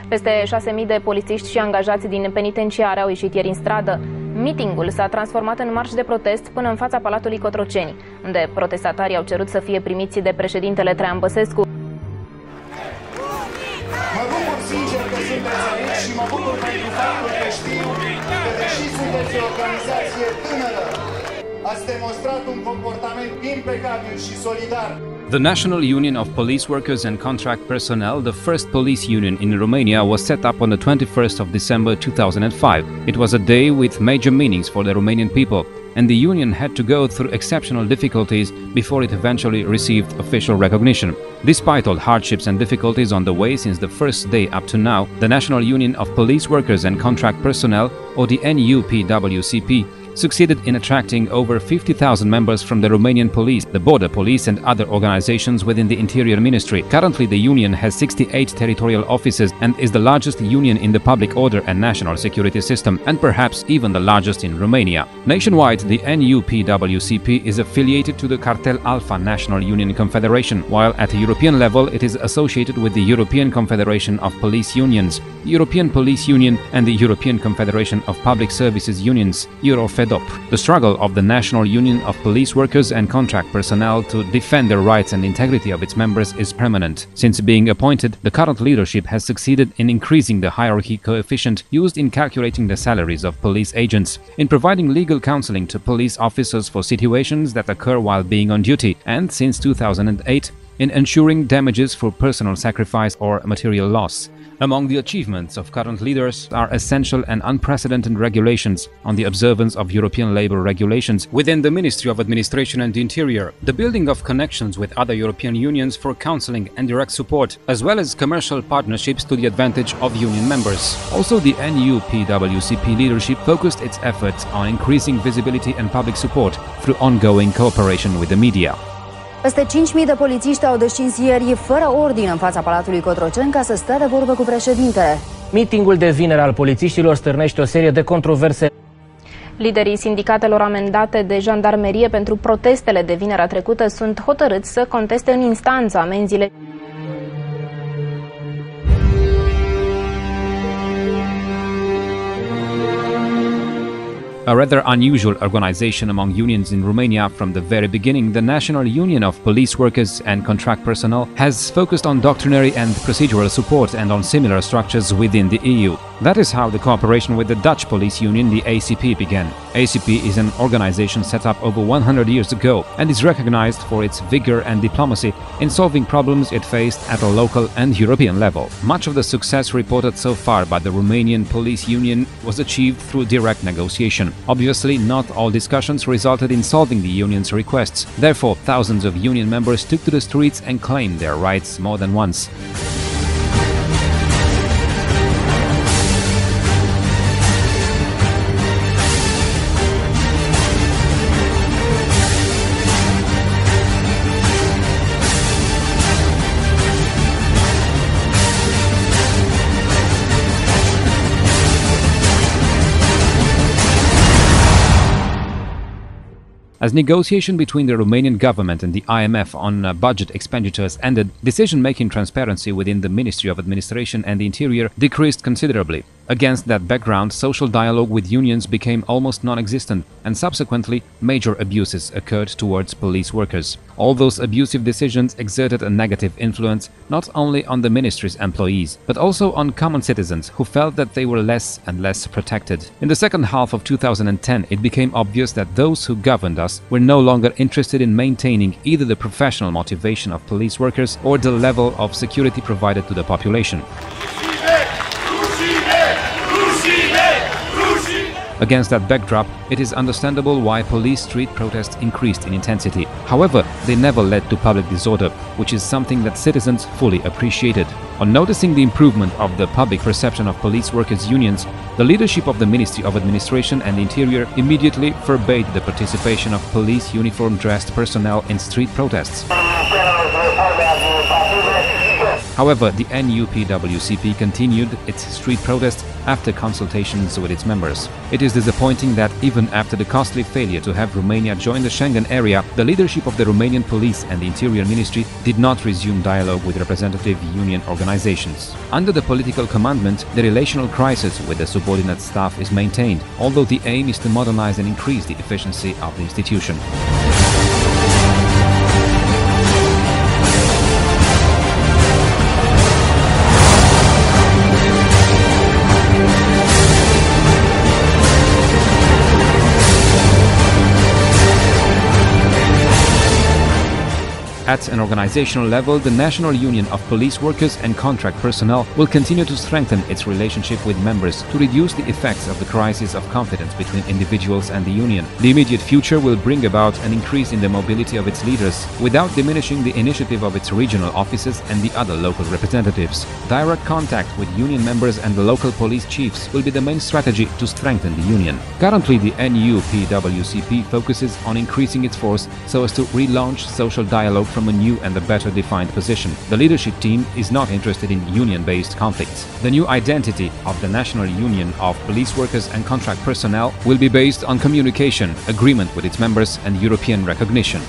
Peste 6.000 de polițiști și angajați din penitenciare au ieșit ieri în stradă. Mitingul s-a transformat în marș de protest până în fața Palatului Cotroceni, unde protestatarii au cerut să fie primiți de președintele Traian Băsescu. Mă bucur sincer că sunteți aici și mă bucur pentru faptul că știu că, deși sunteți o organizație tânără, ați demonstrat un comportament impecabil și solidar. The National Union of Police Workers and Contract Personnel, the first police union in Romania, was set up on the 21st of December 2005. It was a day with major meanings for the Romanian people, and the union had to go through exceptional difficulties before it eventually received official recognition. Despite all hardships and difficulties on the way since the first day up to now, the National Union of Police Workers and Contract Personnel, or the NUPWCP, succeeded in attracting over 50,000 members from the Romanian police, the border police and other organizations within the Interior Ministry. Currently, the union has 68 territorial offices and is the largest union in the public order and national security system, and perhaps even the largest in Romania. Nationwide, the NUPWCP is affiliated to the Cartel Alpha National Union Confederation, while at the European level it is associated with the European Confederation of Police Unions, the European Police Union and the European Confederation of Public Services Unions, EuroFed. The struggle of the National Union of Police Workers and Contract Personnel to defend the rights and integrity of its members is permanent. Since being appointed, the current leadership has succeeded in increasing the hierarchy coefficient used in calculating the salaries of police agents, in providing legal counseling to police officers for situations that occur while being on duty, and since 2008, in ensuring damages for personal sacrifice or material loss. Among the achievements of current leaders are essential and unprecedented regulations on the observance of European labour regulations within the Ministry of Administration and Interior, the building of connections with other European unions for counselling and direct support, as well as commercial partnerships to the advantage of union members. Also, the NUPWCP leadership focused its efforts on increasing visibility and public support through ongoing cooperation with the media. Peste 5.000 de polițiști au descins ieri fără ordine în fața Palatului Cotroceni ca să stea de vorbă cu președintele. Mitingul de vineri al polițiștilor stârnește o serie de controverse. Liderii sindicatelor amendate de jandarmerie pentru protestele de vinerea trecută sunt hotărâți să conteste în instanță amenziile. A rather unusual organization among unions in Romania from the very beginning, the National Union of Police Workers and Contract Personnel has focused on doctrinary and procedural support and on similar structures within the EU. That is how the cooperation with the Dutch police union, the ACP, began. ACP is an organization set up over 100 years ago and is recognized for its vigor and diplomacy in solving problems it faced at a local and European level. Much of the success reported so far by the Romanian police union was achieved through direct negotiation. Obviously, not all discussions resulted in solving the union's requests. Therefore, thousands of union members took to the streets and claimed their rights more than once. As negotiation between the Romanian government and the IMF on budget expenditures ended, decision-making transparency within the Ministry of Administration and the Interior decreased considerably. Against that background, social dialogue with unions became almost non-existent, and subsequently, major abuses occurred towards police workers. All those abusive decisions exerted a negative influence not only on the ministry's employees, but also on common citizens who felt that they were less and less protected. In the second half of 2010, it became obvious that those who governed us were no longer interested in maintaining either the professional motivation of police workers or the level of security provided to the population. Against that backdrop, it is understandable why police street protests increased in intensity. However, they never led to public disorder, which is something that citizens fully appreciated. On noticing the improvement of the public perception of police workers' unions, the leadership of the Ministry of Administration and Interior immediately forbade the participation of police uniform-dressed personnel in street protests. However, the NUPWCP continued its street protest after consultations with its members. It is disappointing that even after the costly failure to have Romania join the Schengen area, the leadership of the Romanian police and the Interior Ministry did not resume dialogue with representative union organizations. Under the political commandment, the relational crisis with the subordinate staff is maintained, although the aim is to modernize and increase the efficiency of the institution. At an organizational level, the National Union of Police Workers and Contract Personnel will continue to strengthen its relationship with members to reduce the effects of the crisis of confidence between individuals and the union. The immediate future will bring about an increase in the mobility of its leaders without diminishing the initiative of its regional offices and the other local representatives. Direct contact with union members and the local police chiefs will be the main strategy to strengthen the union. Currently, the NUPWCP focuses on increasing its force so as to relaunch social dialogue from a new and a better defined position. The leadership team is not interested in union-based conflicts. The new identity of the National Union of Police Workers and Contract Personnel will be based on communication, agreement with its members and European recognition.